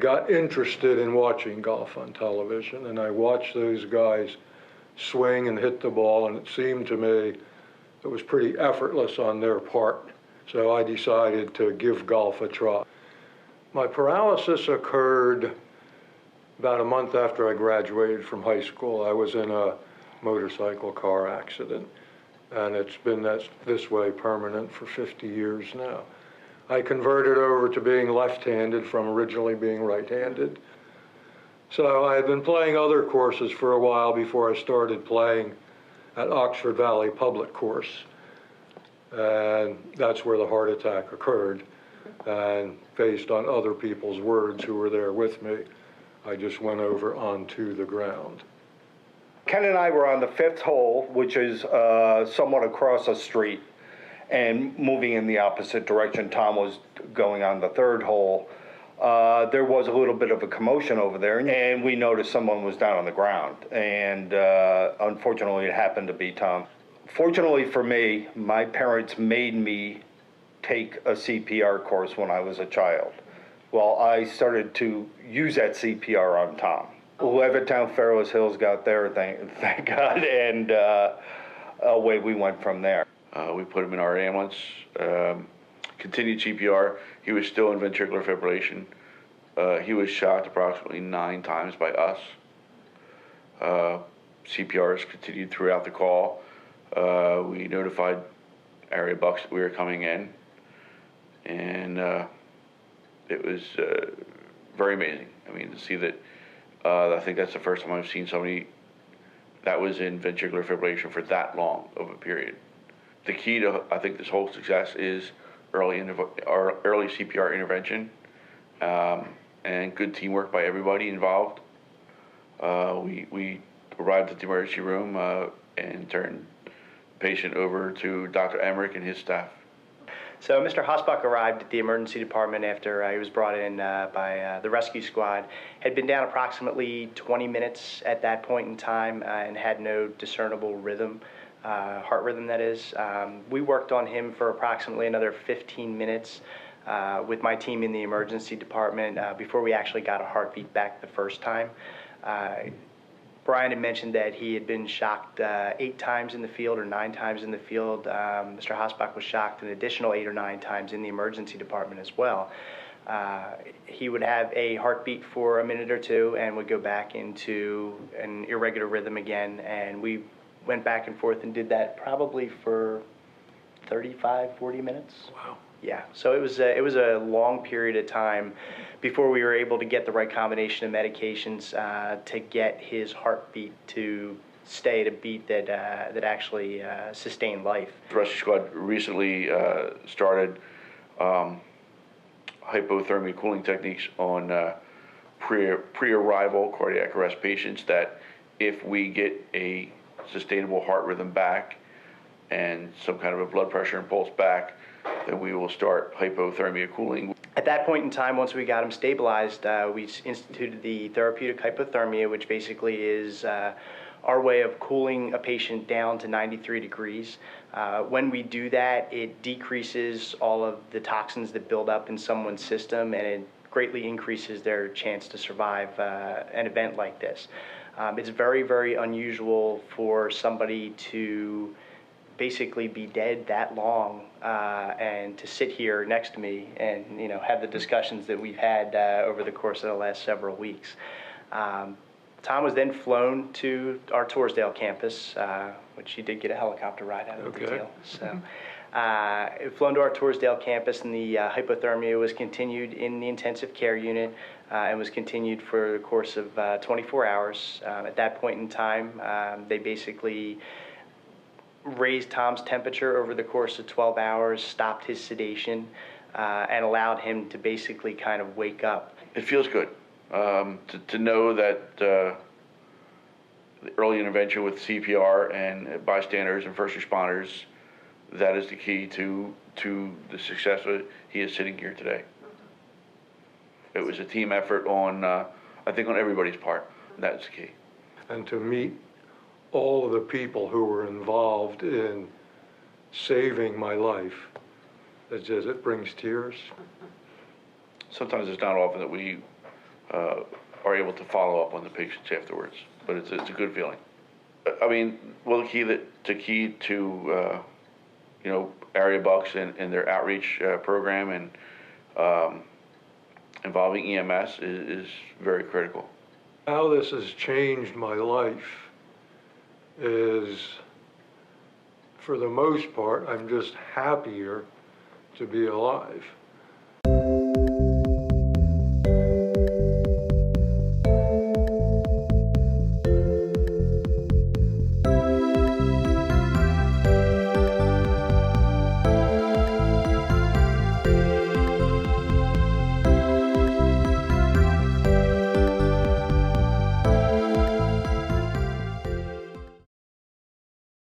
got interested in watching golf on television, and I watched those guys swing and hit the ball, and it seemed to me it was pretty effortless on their part. So I decided to give golf a try. My paralysis occurred about a month after I graduated from high school. I was in a motorcycle car accident, and it's been this way permanent for 50 years now. I converted over to being left-handed from originally being right-handed. So I had been playing other courses for a while before I started playing at Oxford Valley Public Course. And that's where the heart attack occurred. And based on other people's words who were there with me, I just went over onto the ground. Ken and I were on the 5th hole, which is somewhat across a street, and moving in the opposite direction. Tom was going on the 3rd hole. There was a little bit of a commotion over there, and we noticed someone was down on the ground. And unfortunately, it happened to be Tom. Fortunately for me, my parents made me take a CPR course when I was a child. Well, I started to use that CPR on Tom. Levittown, Fairless Hills got there, thank God, and away we went from there. We put him in our ambulance, continued CPR. He was still in ventricular fibrillation. He was shocked approximately 9 times by us. CPRs continued throughout the call. We notified Aria Bucks that we were coming in, and it was very amazing. I mean, to see that, I think that's the first time I've seen somebody that was in ventricular fibrillation for that long of a period. The key to, I think, this whole success is early CPR intervention and good teamwork by everybody involved. We arrived at the emergency room and turned the patient over to Dr. Emmerich and his staff. So Mr. Hosbach arrived at the emergency department after he was brought in by the rescue squad. Had been down approximately 20 minutes at that point in time and had no discernible rhythm, heart rhythm that is. We worked on him for approximately another 15 minutes with my team in the emergency department before we actually got a heartbeat back the first time. Brian had mentioned that he had been shocked 8 times in the field or 9 times in the field. Mr. Hosbach was shocked an additional 8 or 9 times in the emergency department as well. He would have a heartbeat for a minute or two and would go back into an irregular rhythm again, and we went back and forth and did that probably for 35, 40 minutes. Wow. Yeah, so it was a long period of time before we were able to get the right combination of medications to get his heartbeat to stay at a beat that that actually sustained life. The rescue squad recently started hypothermia cooling techniques on pre-arrival cardiac arrest patients, that if we get a sustainable heart rhythm back and some kind of a blood pressure and pulse back, then we will start hypothermia cooling. At that point in time, once we got him stabilized, we instituted the therapeutic hypothermia, which basically is our way of cooling a patient down to 93 degrees. When we do that, it decreases all of the toxins that build up in someone's system, and it greatly increases their chance to survive an event like this. It's very, very unusual for somebody to basically be dead that long and to sit here next to me and have the discussions that we've had over the course of the last several weeks. Tom was then flown to our Torresdale campus, which he did get a helicopter ride out of the deal. So, flown to our Torresdale campus, and the hypothermia was continued in the intensive care unit and was continued for the course of 24 hours. At that point in time, they basically raised Tom's temperature over the course of 12 hours, stopped his sedation, and allowed him to basically kind of wake up. It feels good to know that the early intervention with CPR and bystanders and first responders, that is the key to the success of he is sitting here today. It was a team effort on, I think, on everybody's part. That's the key. And to meet all of the people who were involved in saving my life, it brings tears. Sometimes it's not often that we are able to follow up on the patients afterwards. But it's a good feeling. I mean, we'll key to Aria Bucks and their outreach program and involving EMS is very critical. How this has changed my life is, for the most part, I'm just happier to be alive.